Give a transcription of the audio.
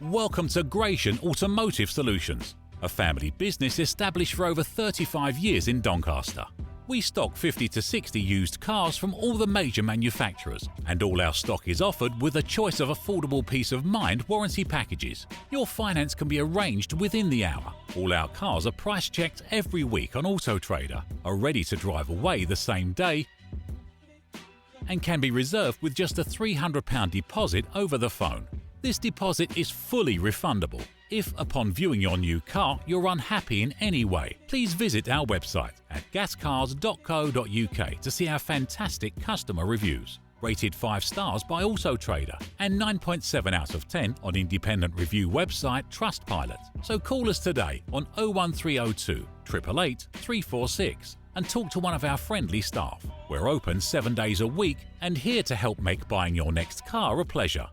Welcome to Gratian Automotive Solutions, a family business established for over 35 years in Doncaster. We stock 50 to 60 used cars from all the major manufacturers, and all our stock is offered with a choice of affordable peace of mind warranty packages. Your finance can be arranged within the hour. All our cars are price checked every week on Auto Trader, are ready to drive away the same day, and can be reserved with just a £300 deposit over the phone. This deposit is fully refundable. If, upon viewing your new car, you're unhappy in any way, please visit our website at gascars.co.uk to see our fantastic customer reviews. Rated 5 stars by Auto Trader and 9.7 out of 10 on independent review website Trustpilot. So call us today on 01302 888 346 and talk to one of our friendly staff. We're open 7 days a week and here to help make buying your next car a pleasure.